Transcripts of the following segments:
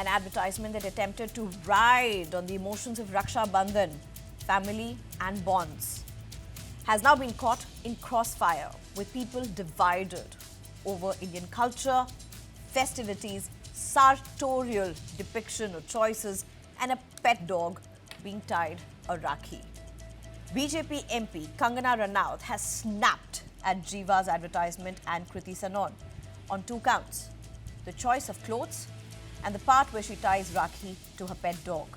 an advertisement that attempted to ride on the emotions of Rakshabandhan, family and bonds, has now been caught in crossfire with people divided over Indian culture, festivities, sartorial depiction of choices and a pet dog being tied a Rakhi. BJP MP Kangana Ranaut has snapped at GIVA's advertisement and Kriti Sanon on 2 counts: the choice of clothes and the part where she ties Rakhi to her pet dog.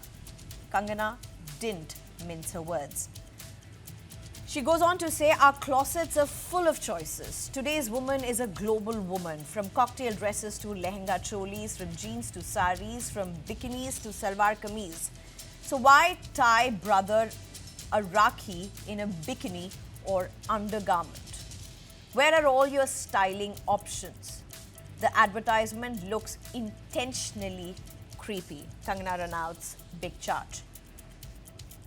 Kangana didn't mince her words. She goes on to say, our closets are full of choices. Today's woman is a global woman, from cocktail dresses to lehenga cholis, from jeans to saris, from bikinis to salwar kameez. So why tie brother a Rakhi in a bikini or undergarment? Where are all your styling options? The advertisement looks intentionally creepy. Kangana Ranaut's big charge.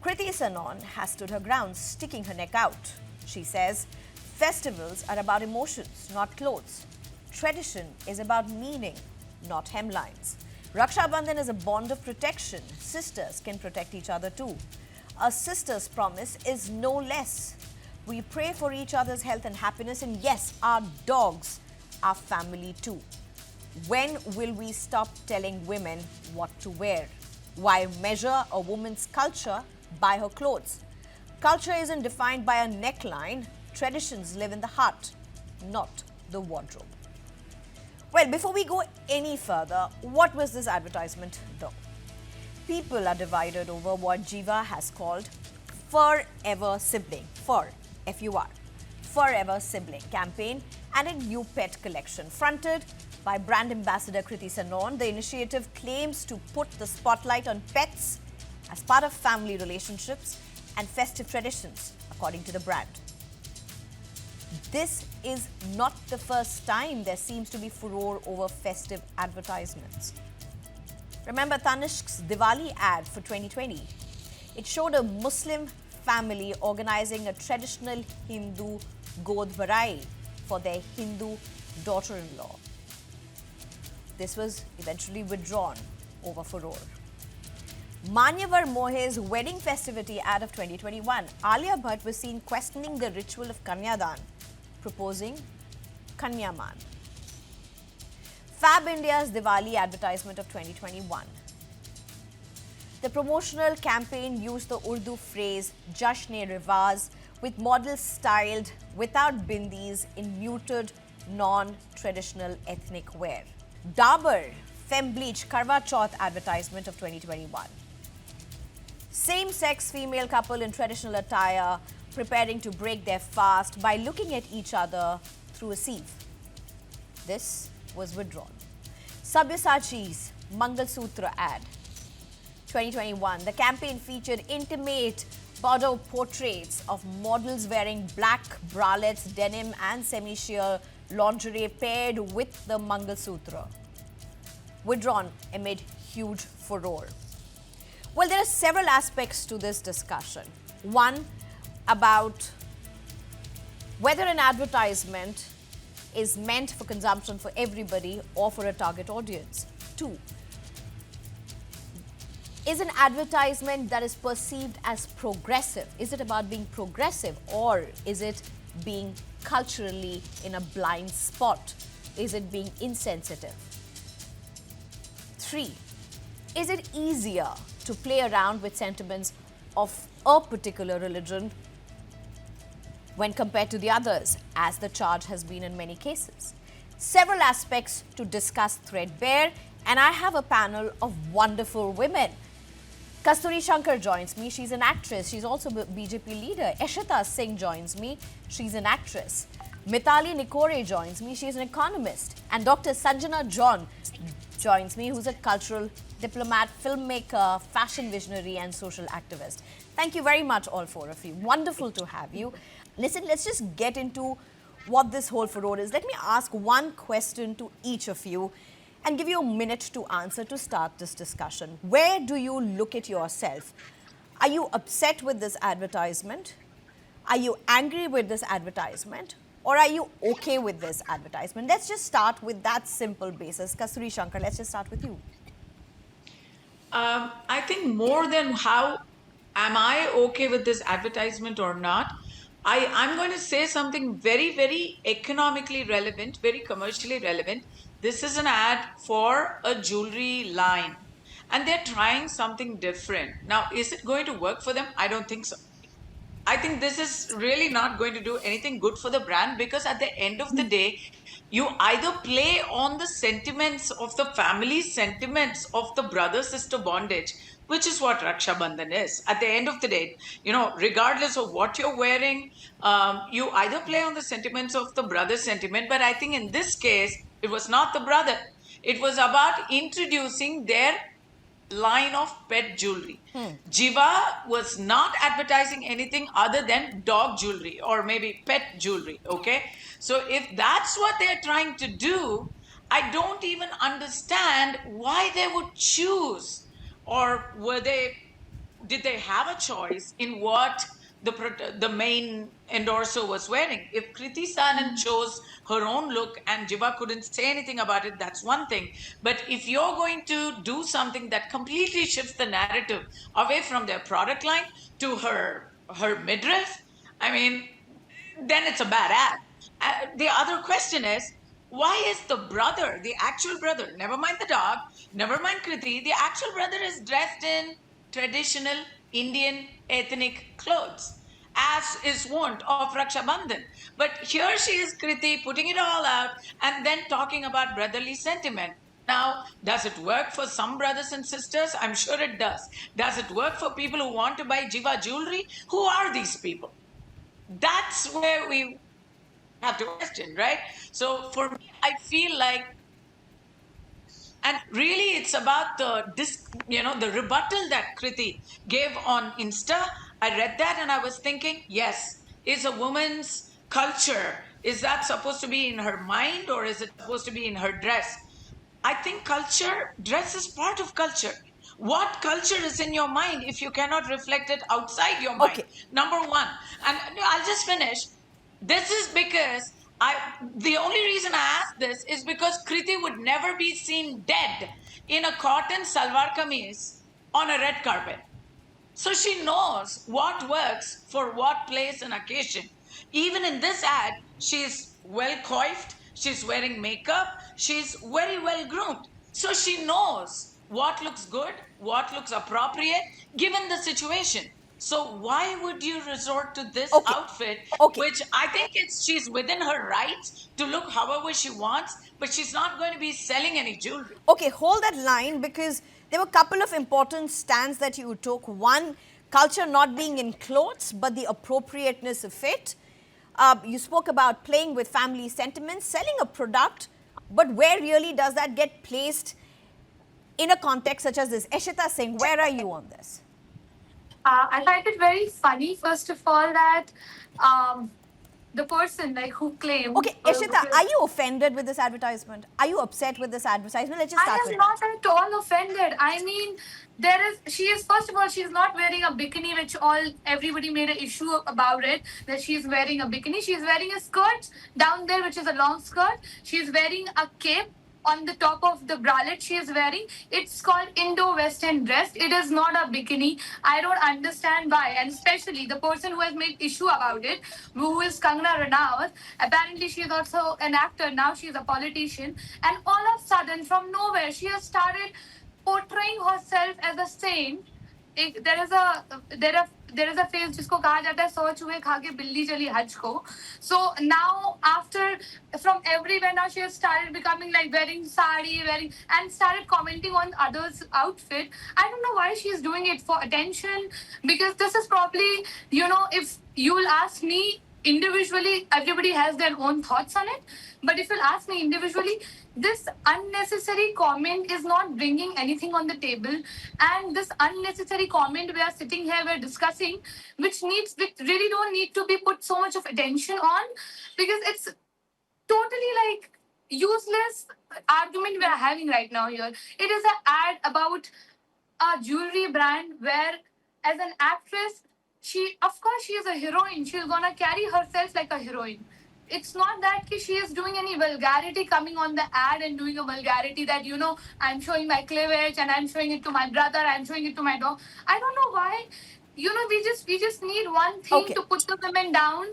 Kriti Sanon has stood her ground, sticking her neck out. She says, festivals are about emotions, not clothes. Tradition is about meaning, not hemlines. Rakshabandhan is a bond of protection. Sisters can protect each other too. A sister's promise is no less. We pray for each other's health and happiness, and yes, our dogs are family too. When will we stop telling women what to wear? Why measure a woman's culture by her clothes? Culture isn't defined by a neckline. Traditions live in the heart, not the wardrobe. Well, before we go any further, what was this advertisement though? People are divided over what GIVA has called Furever Sibling, F-U-R, Furever Sibling campaign and a new pet collection. Fronted by brand ambassador Kriti Sanon, the initiative claims to put the spotlight on pets as part of family relationships and festive traditions, according to the brand. This is not the first time there seems to be furore over festive advertisements. Remember Tanishq's Diwali ad for 2020? It showed a Muslim family organizing a traditional Hindu Godh Barai for their Hindu daughter-in-law. This was eventually withdrawn over furore. Manyavar Mohey's wedding festivity ad of 2021, Alia Bhatt was seen questioning the ritual of Kanyamaan, proposing Kanyamaan. FabIndia's Diwali advertisement of 2021. The promotional campaign used the Urdu phrase Jashn-e-Riwaaz with models styled without bindis in muted, non-traditional ethnic wear. Dabur Femme Bleach Karwa Chauth advertisement of 2021. Same-sex female couple in traditional attire preparing to break their fast by looking at each other through a sieve. This was withdrawn. Sabyasachi's mangalsutra ad 2021. The campaign featured intimate border portraits of models wearing black bralettes, denim and semi-sheer lingerie paired with the mangalsutra. Withdrawn amid huge furore. Well, there are several aspects to this discussion. One, about whether an advertisement is meant for consumption for everybody or for a target audience. Two, is an advertisement that is perceived as progressive? Is it about being progressive or is it being culturally in a blind spot? Is it being insensitive? Three, is it easier to play around with sentiments of a particular religion when compared to the others, as the charge has been in many cases? Several aspects to discuss threadbare, and I have a panel of wonderful women. Kasturi Shankar joins me. She's an actress. She's also a BJP leader. Eshita Singh joins me. She's an actress. Mitali Nikore joins me. She's an economist. And Dr. Sanjana John joins me, who's a cultural diplomat, filmmaker, fashion visionary and social activist. Thank you very much, all four of you. Wonderful to have you. Listen, let's just get into what this whole furore is. Let me ask one question to each of you and give you a minute to answer to start this discussion. Where do you look at yourself? Are you upset with this advertisement? Are you angry with this advertisement? Or are you okay with this advertisement? Let's just start with that simple basis. Kasturi Shankar, let's just start with you. I think more than how am I okay with this advertisement or not, I'm going to say something very, very economically relevant, very commercially relevant. This is an ad for a jewelry line, and they're trying something different. Now, is it going to work for them? I don't think so. I think this is really not going to do anything good for the brand, because at the end of the day, you either play on the sentiments of the family, sentiments of the brother sister bondage, which is what Rakshabandhan is. At the end of the day, regardless of what you're wearing, you either play on the sentiments of the brother sentiment. But I think in this case, it was not the brother. It was about introducing their line of pet jewelry. Jiva was not advertising anything other than dog jewelry or maybe pet jewelry. Okay. So if that's what they're trying to do, I don't even understand why they would choose, or did they have a choice in what the main endorser was wearing? If Kriti Sanon chose her own look and Jiva couldn't say anything about it, that's one thing. But if you're going to do something that completely shifts the narrative away from their product line to her midriff, I mean, then it's a bad ad. The other question is, why is the brother, the actual brother, never mind the dog, never mind Kriti, the actual brother is dressed in traditional Indian ethnic clothes, as is wont of Rakshabandhan. But here she is, Kriti, putting it all out and then talking about brotherly sentiment. Now, does it work for some brothers and sisters? I'm sure it does. Does it work for people who want to buy Jiva jewelry? Who are these people? That's where we have to question, right? So for me, I feel like, and really it's about the rebuttal that Kriti gave on Insta. I read that and I was thinking, yes, is a woman's culture, is that supposed to be in her mind or is it supposed to be in her dress? I think culture, dress is part of culture. What culture is in your mind if you cannot reflect it outside your mind? Okay. Number one. And I'll just finish. This is because the only reason I ask this is because Kriti would never be seen dead in a cotton salwar kameez on a red carpet. So she knows what works for what place and occasion. Even in this ad, she's well coiffed, she's wearing makeup, she's very well groomed. So she knows what looks good, what looks appropriate given the situation. So why would you resort to this Okay. outfit, Okay. which I think she's within her rights to look however she wants, but she's not going to be selling any jewelry. Okay, hold that line, because there were a couple of important stands that you took. One, culture not being in clothes, but the appropriateness of it. You spoke about playing with family sentiments, selling a product, but where really does that get placed in a context such as this? Eshita Singh, where are you on this? I find it very funny, first of all, that um, the person like who claimed. Okay, Eshita, are you offended with this advertisement? Are you upset with this advertisement? Let's just start I with am that. not at all offended. I mean, she is, first of all, she's not wearing a bikini, which everybody made an issue about it, that she's wearing a bikini. She's wearing a skirt down there, which is a long skirt. She's wearing a cape on the top of the bralette she is wearing. It's called Indo-Western dress. It is not a bikini. I don't understand why. And especially the person who has made issue about it, who is Kangana Ranaut. Apparently, she is also an actor. Now she is a politician. And all of a sudden, from nowhere, she has started portraying herself as a saint. There is a phrase जिसको कहा जाता है 100 चूहे खा के बिल्ली चली हज को. So now after, from everywhere now she has started becoming like wearing sari, wearing, and started commenting on others' outfit. I don't know why she is doing it, for attention, because this is probably, if you'll ask me individually, everybody has their own thoughts on it. But if you'll ask me individually, this unnecessary comment is not bringing anything on the table. And this unnecessary comment we are sitting here, we're discussing, which really don't need to be put so much of attention on, because it's totally like useless argument we are having right now here. It is an ad about a jewelry brand where, as an actress, she, of course, she is a heroine. She's gonna carry herself like a heroine. it's not that she is doing any vulgarity coming on the ad and doing a vulgarity that, I'm showing my cleavage and I'm showing it to my brother, I'm showing it to my dog. I don't know why. We just need one thing Okay. to put the women down.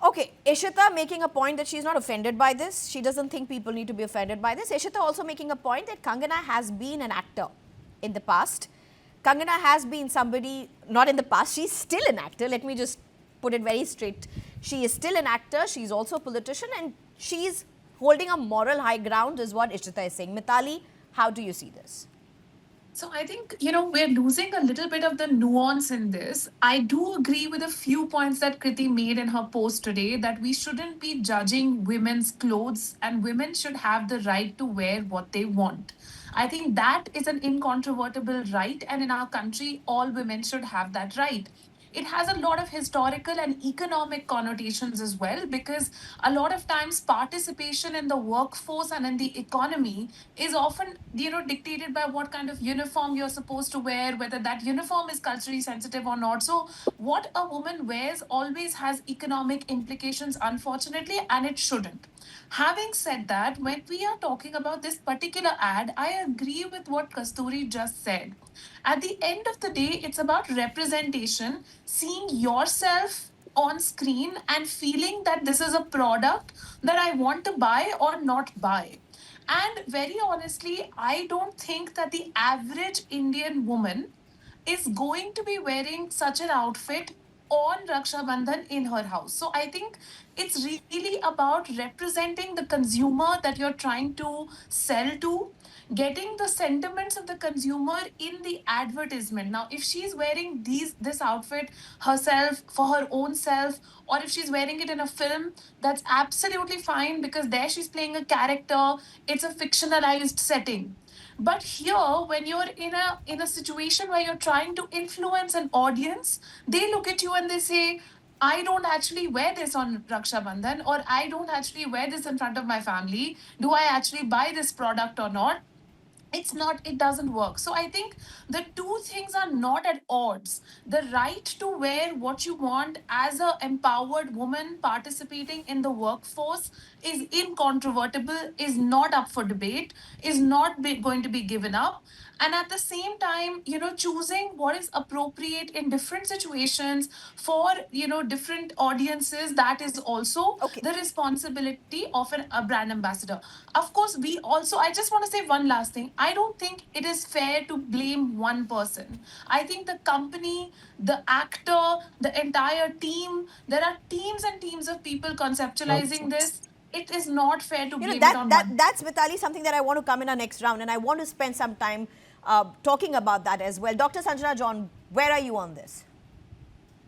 Okay, Ishita making a point that she's not offended by this. She doesn't think people need to be offended by this. Ishita also making a point that Kangana has been an actor in the past. Kangana has been somebody, not in the past, she's still an actor. Let me just put it very straight. She is still an actor, she's also a politician, and she's holding a moral high ground, is what Ishita is saying. Mithali, how do you see this? So I think, we're losing a little bit of the nuance in this. I do agree with a few points that Kriti made in her post today that we shouldn't be judging women's clothes and women should have the right to wear what they want. I think that is an incontrovertible right, and in our country, all women should have that right. It has a lot of historical and economic connotations as well, because a lot of times participation in the workforce and in the economy is often dictated by what kind of uniform you're supposed to wear, whether that uniform is culturally sensitive or not. So what a woman wears always has economic implications, unfortunately, and it shouldn't. Having said that, when we are talking about this particular ad, I agree with what Kasturi just said. At the end of the day, it's about representation, seeing yourself on screen and feeling that this is a product that I want to buy or not buy. And very honestly, I don't think that the average Indian woman is going to be wearing such an outfit on Rakshabandhan in her house. So I think it's really about representing the consumer that you're trying to sell to, getting the sentiments of the consumer in the advertisement. Now, if she's wearing this outfit herself for her own self, or if she's wearing it in a film, that's absolutely fine, because there she's playing a character. It's a fictionalized setting. But here, when you're in a situation where you're trying to influence an audience, they look at you and they say, I don't actually wear this on Raksha Bandhan, or I don't actually wear this in front of my family. Do I actually buy this product or not? It doesn't work. So I think the two things are not at odds. The right to wear what you want as a empowered woman participating in the workforce is incontrovertible, is not up for debate, is not going to be given up. And at the same time, choosing what is appropriate in different situations for different audiences, that is also Okay. the responsibility of a brand ambassador. Of course, we also, I just want to say one last thing. I don't think it is fair to blame one person. I think the company, the actor, the entire team, there are teams and teams of people conceptualizing this. It is not fair to You know, blame it on one. that's Vitali, something that I want to come in our next round, and I want to spend some time talking about that as well. Dr. Sanjana John, where are you on this?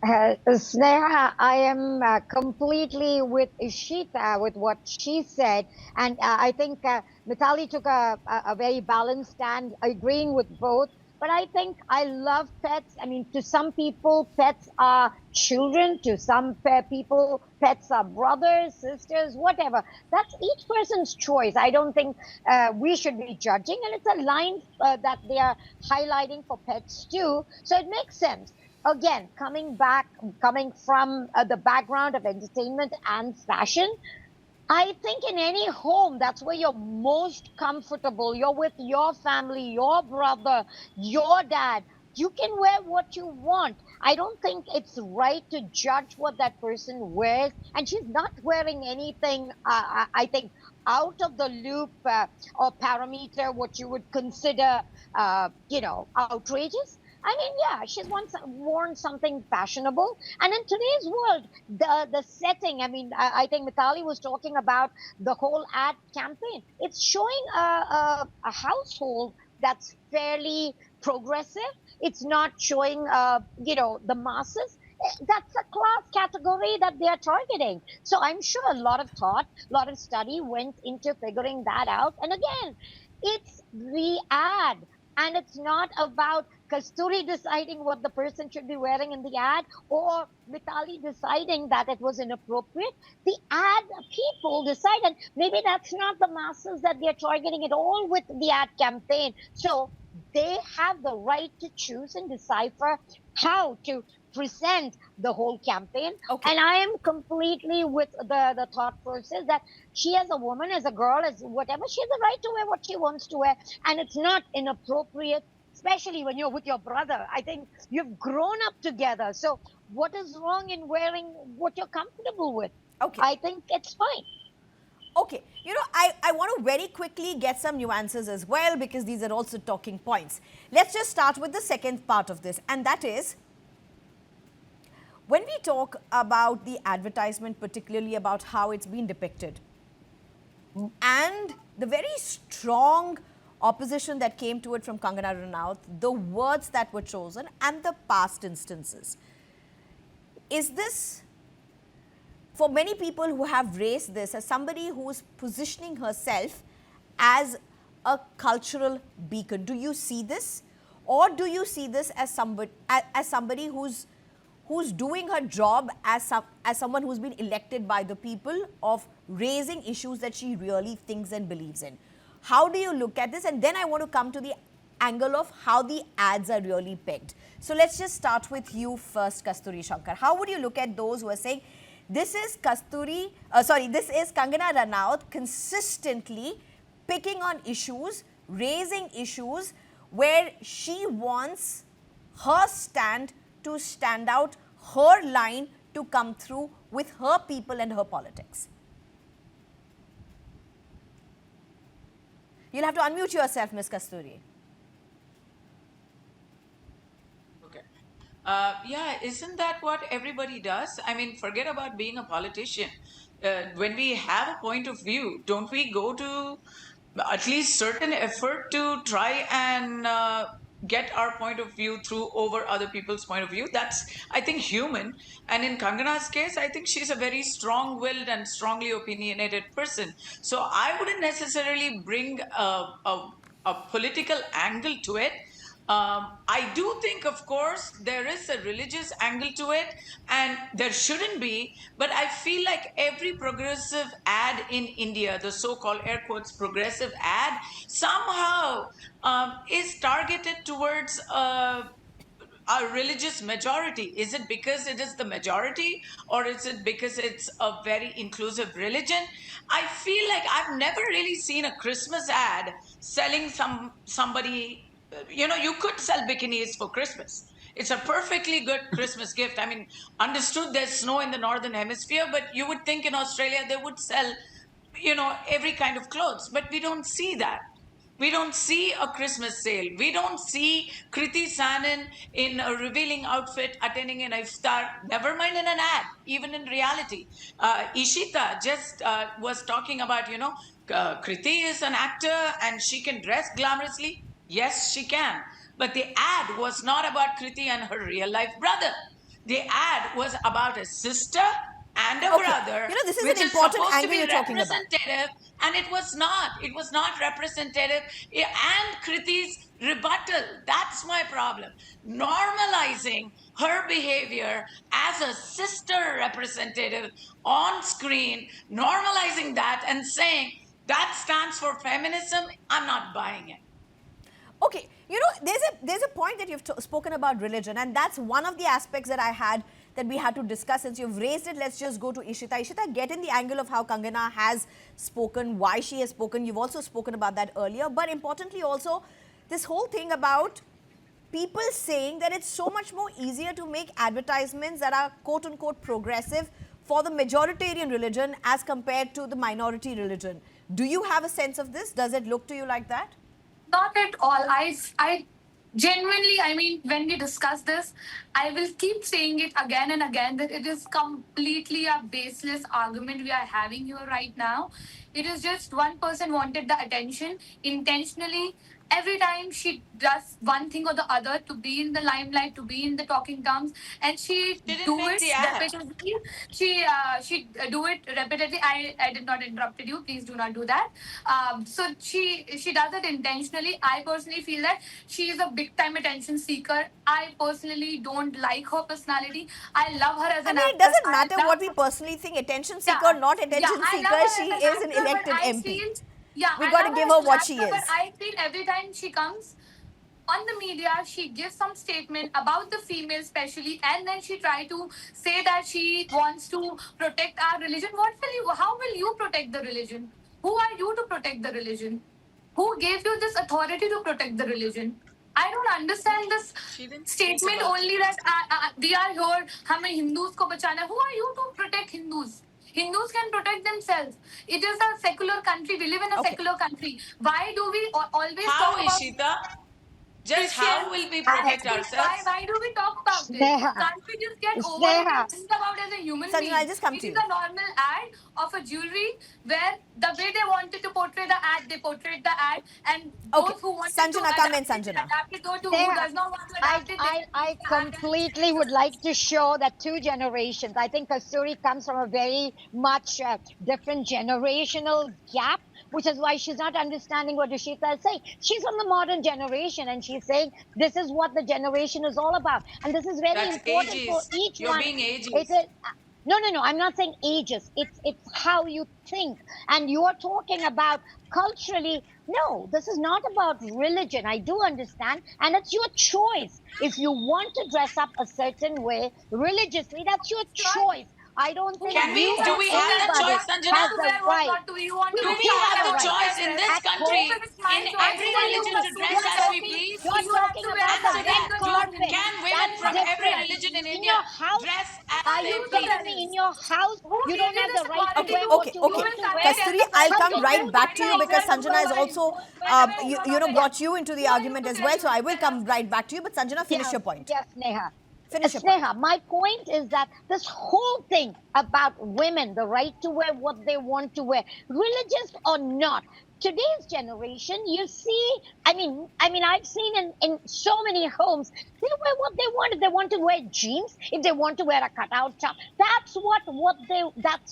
Sneha, I am completely with Ishita with what she said, and I think Mitali took a very balanced stand, agreeing with both. But I think I love pets. I mean, to some people, pets are children. To some people, pets are brothers, sisters, whatever. That's each person's choice. I don't think we should be judging, and it's a line that they are highlighting for pets too. So it makes sense. Again, coming from the background of entertainment and fashion, I think in any home, that's where you're most comfortable. You're with your family, your brother, your dad. You can wear what you want. I don't think it's right to judge what that person wears. And she's not wearing anything, I think, out of the loop or parameter, what you would consider, outrageous. I mean, yeah, she's once worn something fashionable. And in today's world, the setting, I mean, I think Mitali was talking about the whole ad campaign. It's showing a household that's fairly progressive. It's not showing, the masses. That's a class category that they are targeting. So I'm sure a lot of thought, a lot of study went into figuring that out. And again, it's the ad. And it's not about Kasturi deciding what the person should be wearing in the ad or Mitali deciding that it was inappropriate. The ad people decide, and maybe that's not the masses that they're targeting at all with the ad campaign. So they have the right to choose and decipher how to represent the whole campaign. Okay. And I am completely with the thought process that she, as a woman, as a girl, as whatever, she has the right to wear what she wants to wear, and it's not inappropriate, especially when you're with your brother. I think you've grown up together. So what is wrong in wearing what you're comfortable with? Okay. I think it's fine. Okay, you know, I want to very quickly get some nuances as well, because these are also talking points. Let's just start with the second part of this, and that is, when we talk about the advertisement, particularly about how it's been depicted, and the very strong opposition that came to it from Kangana Ranaut, the words that were chosen, and the past instances, is this, for many people who have raised this as somebody who is positioning herself as a cultural beacon, do you see this? Or do you see this as somebody who's doing her job as someone who's been elected by the people, of raising issues that she really thinks and believes in? How do you look at this? And then I want to come to the angle of how the ads are really pegged. So let's just start with you first, Kasturi Shankar. How would you look at those who are saying, this is Kangana Ranaut consistently picking on issues, raising issues where she wants her stand to stand out, her line to come through with her people and her politics? You'll have to unmute yourself, Ms. Kasturi. Yeah, isn't that what everybody does? I mean, forget about being a politician. When we have a point of view, don't we go to at least certain effort to try and get our point of view through over other people's point of view? That's, I think, human. And in Kangana's case, I think she's a very strong-willed and strongly opinionated person. So I wouldn't necessarily bring a political angle to it. I do think, of course, there is a religious angle to it, and there shouldn't be, but I feel like every progressive ad in India, the so-called air quotes progressive ad, somehow is targeted towards a religious majority. Is it because it is the majority, or is it because it's a very inclusive religion? I feel like I've never really seen a Christmas ad selling somebody. You could sell bikinis for Christmas. It's a perfectly good Christmas gift. I mean, understood there's snow in the northern hemisphere, but you would think in Australia they would sell, every kind of clothes. But we don't see that. We don't see a Christmas sale. We don't see Kriti Sanon in a revealing outfit attending an iftar, never mind in an ad, even in reality. Ishita just was talking about, Kriti is an actor and she can dress glamorously. Yes, she can. But the ad was not about Kriti and her real life brother. The ad was about a sister and a brother, this is which an is important supposed to angle be you're talking about. representative, and it was not. It was not representative. And Kriti's rebuttal, that's my problem. Normalizing her behavior as a sister representative on screen, normalizing that and saying that stands for feminism, I'm not buying it. Okay, there's a point that you've spoken about religion, and that's one of the aspects that I had that we had to discuss. Since you've raised it, let's just go to Ishita. Ishita, get in the angle of how Kangana has spoken, why she has spoken. You've also spoken about that earlier, but importantly also, this whole thing about people saying that it's so much more easier to make advertisements that are quote-unquote progressive for the majoritarian religion as compared to the minority religion. Do you have a sense of this? Does it look to you like that? Not at all. I genuinely, I mean, when we discuss this, I will keep saying it again and again that it is completely a baseless argument we are having here right now. It is just one person wanted the attention intentionally. Every time she does one thing or the other to be in the limelight, to be in the talking terms, and she do it repetitively. She do it repetitively. I did not interrupt you. Please do not do that. So she does it intentionally. I personally feel that she is a big time attention seeker. I personally don't like her personality. I love her as an actress. It doesn't matter what we personally think, attention seeker or not attention seeker, she is an elected MP. We got to give her what she is. But I feel every time she comes, on the media, she gives some statement about the female especially, and then she try to say that she wants to protect our religion. How will you protect the religion? Who are you to protect the religion? Who gave you this authority to protect the religion? I don't understand this She didn't speak statement about only that we are here, हमें Hindus को बचाना है. Who are you to protect Hindus? Hindus can protect themselves. It is a secular country. We live in a Okay. secular country. Why do we always how, talk about Ishita? Just how will we protect ourselves? why do we talk about it? Sneha. Can't we just get over it Sneha. and think about it as a human Sanjana, being? I'll just come It to is you. a normal ad of a jewelry where the way they wanted to portray the ad, they portrayed the ad, and Okay. those who wanted Sanjana, to come in, adapt it, they Sanjana. adapted. Those who Sneha, does not want to adapt it, they I completely would like to show that two generations. I think Kasturi comes from a very much different generational gap, which is why she's not understanding what Ishita is saying. She's from the modern generation and she's saying this is what the generation is all about. And this is very That's important for ageist. each You're one. being ageist. It is, no, I'm not saying ages. It's how you think. And you're talking about culturally. No, this is not about religion. I do understand. And it's your choice. If you want to dress up a certain way religiously, that's your choice. I don't think Can we? you Do or we have that anybody choice, Sanjana? has the right. What do you want We to Do wear? we do have have a the right. choice in this At country, home, in every religion, to dress as we please? you're You have talking to wear about the Answer sari red that. because you're carpet. Hindu. Can women That's from every different. religion in In India your house, dress as are they you Use the please? telling me in your house Who you gave don't you have this the right to authority Okay, wear to what okay, you you okay. want will to wear? connect Kasturi, as a I'll person come Something to right you back to think you is because right Sanjana has for also, brought you into the argument as well. So I will come right back to you. But Sanjana, finish your point. Yes, Neha. Finish your point. Sneha, my point is that this whole thing about women, the right to wear what they want to wear, religious or not, today's generation, you see, I've seen in so many homes, they wear what they want. If they want to wear jeans, if they want to wear a cutout top, that's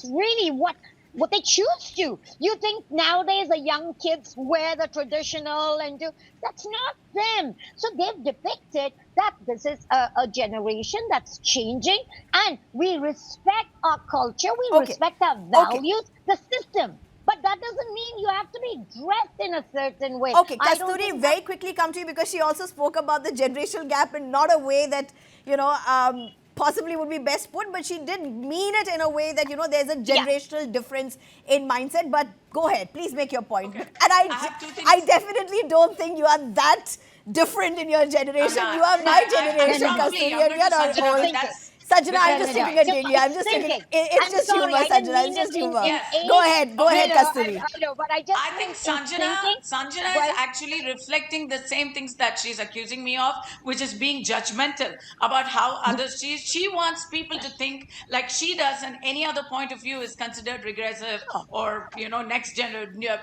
really what they choose to. You think nowadays the young kids wear the traditional and do, that's not them. So they've depicted that this is a generation that's changing and we respect our culture, we Okay. respect our Okay. values, the system. But that doesn't mean you have to be dressed in a certain way. Okay, I don't Kasturi, think very quickly come to you because she also spoke about the generational gap in not a way that, possibly would be best put, but she did mean it in a way that, there's a generational difference in mindset. But go ahead, please make your point. Okay. And I have two things. I definitely don't think you are that different in your generation. I'm not. You are my I'm generation, probably Kasturi, younger and we are to not Sanjana, but old. that's Sanjana, I'm because just taking a dig. I'm it's just taking. thinking. It's I'm just sorry, humor, I didn't Sanjana. mean It's just it humor. Yes. in Go age. ahead. Go ahead, Kasturi. I know, but I just I think meant in thinking. Sanjana is Well, actually reflecting the same things that she's accusing me of, which is being judgmental about how others. She wants people to think like she does, and any other point of view is considered regressive or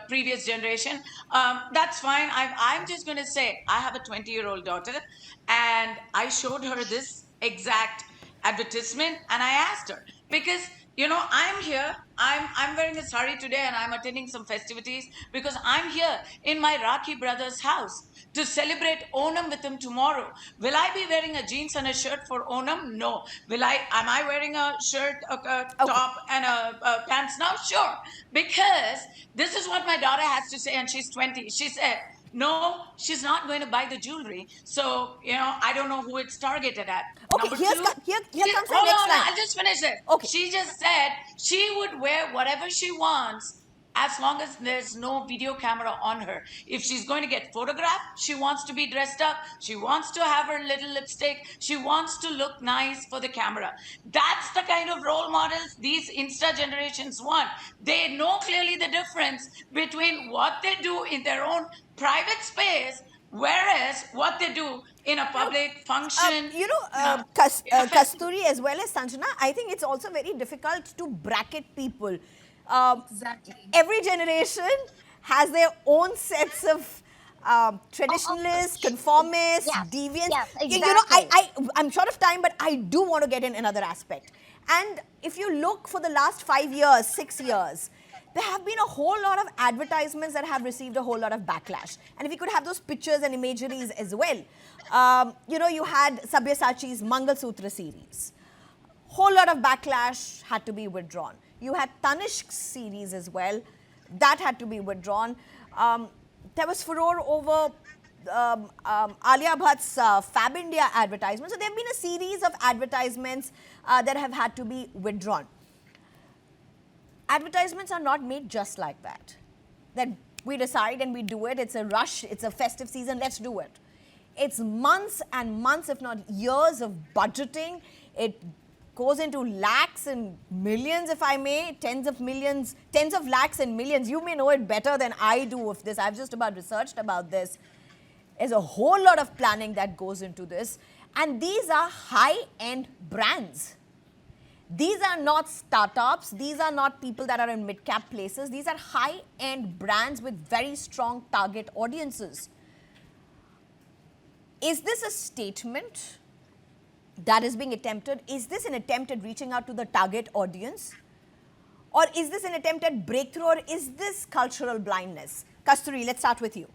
previous generation. That's fine. I'm just going to say I have a 20-year-old daughter, and I showed her this exact advertisement, and I asked her because I'm here. I'm wearing a sari today and I'm attending some festivities because I'm here in my Rakhi brother's house to celebrate Onam with him tomorrow. Will I be wearing a jeans and a shirt for Onam? No. Am I wearing a shirt, a top and a pants now? Sure. Because this is what my daughter has to say, and she's 20. She said, no, she's not going to buy the jewelry. So, I don't know who it's targeted at. Okay, Number here two, comes the hold next on, line. I'll just finish it. Okay. She just said she would wear whatever she wants as long as there's no video camera on her. If she's going to get photographed, she wants to be dressed up. She wants to have her little lipstick. She wants to look nice for the camera. That's the kind of role models these Insta generations want. They know clearly the difference between what they do in their own private space, whereas what they do in a public function. Kasturi as well as Sanjana, I think it's also very difficult to bracket people. Exactly. Every generation has their own sets of traditionalists, conformists, Yes, deviants. yes, I'm short of time, but I do want to get in another aspect. And if you look for the last 5 years, 6 years, there have been a whole lot of advertisements that have received a whole lot of backlash. And if you could have those pictures and imageries as well. You had Sabyasachi's Mangalsutra series. Whole lot of backlash had to be withdrawn. You had Tanishq's series as well. That had to be withdrawn. There was furore over Alia Bhatt's FabIndia advertisement. So there have been a series of advertisements that have had to be withdrawn. Advertisements are not made just like that. That we decide and we do it. It's a rush. It's a festive season. Let's do it. It's months and months, if not years, of budgeting. It goes into lakhs and millions, if I may, tens of millions, tens of lakhs and millions. You may know it better than I do of this. I've just about researched about this. There's a whole lot of planning that goes into this. And these are high-end brands. These are not startups. These are not people that are in mid-cap places. These are high-end brands with very strong target audiences. Is this a statement that is being attempted? Is this an attempt at reaching out to the target audience? Or is this an attempt at breakthrough? Or is this cultural blindness? Kasturi, let's start with you.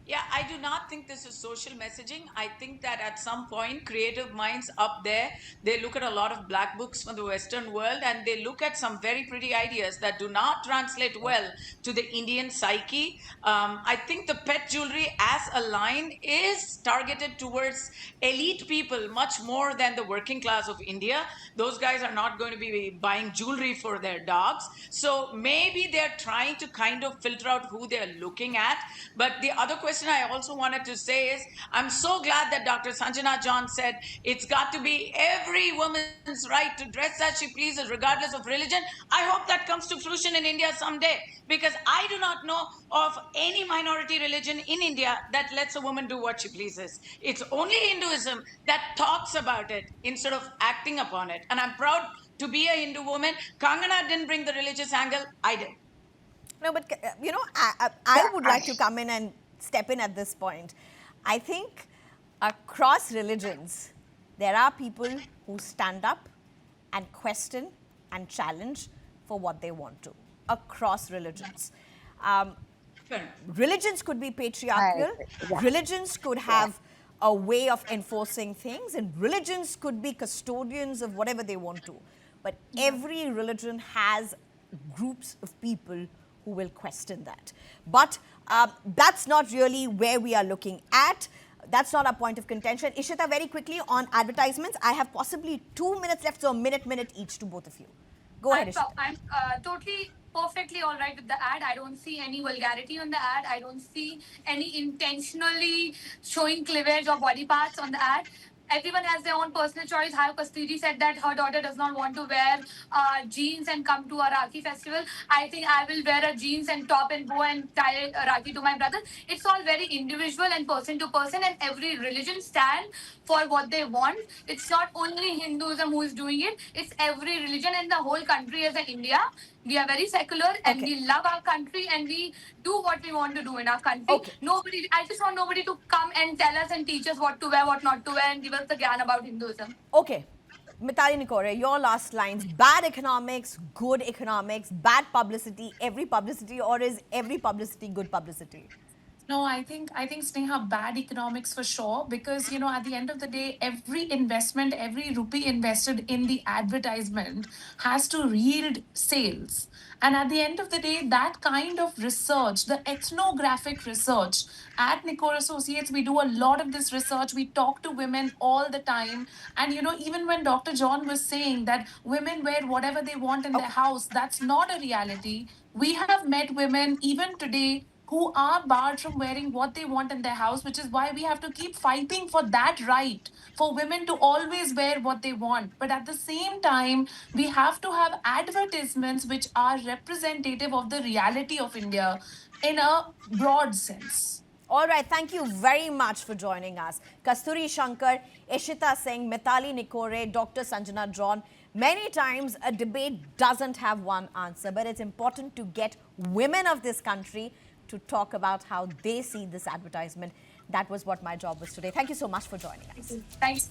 Yeah, I do not think this is social messaging. I think that at some point, creative minds up there, they look at a lot of black books from the Western world and they look at some very pretty ideas that do not translate well to the Indian psyche. I think the pet jewelry as a line is targeted towards elite people much more than the working class of India. Those guys are not going to be buying jewelry for their dogs. So maybe they're trying to kind of filter out who they're looking at. But the other question I also wanted to say is, I'm so glad that Dr. Sanjana John said it's got to be every woman's right to dress as she pleases, regardless of religion. I hope that comes to fruition in India someday, because I do not know of any minority religion in India that lets a woman do what she pleases. It's only Hinduism that talks about it instead of acting upon it. And I'm proud to be a Hindu woman. Kangana didn't bring the religious angle, I did. No, but you know, I would like to come in and step in at this point. I think across religions, there are people who stand up and question and challenge for what they want to, across religions. Religions could be patriarchal, religions could have a way of enforcing things, and religions could be custodians of whatever they want to. But every religion has groups of people who will question that. But that's not really where we are looking at. That's not a point of contention. Ishita, very quickly on advertisements. I have possibly 2 minutes left, so a minute each to both of you. Go ahead, Ishita. I'm totally perfectly all right with the ad. I don't see any vulgarity on the ad. I don't see any intentionally showing cleavage or body parts on the ad. Everyone has their own personal choice. How Kasturi said that her daughter does not want to wear jeans and come to a Rakhi festival. I think I will wear a jeans and top and bow and tie a Rakhi to my brother. It's all very individual and person to person, and every religion stand for what they want. It's not only Hinduism who is doing it. It's every religion and the whole country as a India. We are very secular and we love our country and we do what we want to do in our country. I just want nobody to come and tell us and teach us what to wear, what not to wear, and give us the gyan about Hinduism. Okay. Mitali Nikore, your last lines. Bad economics, good economics, bad publicity, every publicity, or is every publicity good publicity? No, I think Sneha, bad economics for sure, because at the end of the day, every investment, every rupee invested in the advertisement has to yield sales. And at the end of the day, that kind of research, the ethnographic research, at Nikor Associates, we do a lot of this research. We talk to women all the time. And even when Dr. John was saying that women wear whatever they want in their house, that's not a reality. We have met women even today who are barred from wearing what they want in their house, which is why we have to keep fighting for that right for women to always wear what they want. But at the same time, we have to have advertisements which are representative of the reality of India in a broad sense. All right, thank you very much for joining us. Kasturi Shankar, Ishita Singh, Mitali Nikore, Dr. Sanjana John. Many times a debate doesn't have one answer, but it's important to get women of this country to talk about how they see this advertisement. That was what my job was today. Thank you so much for joining us. Thanks.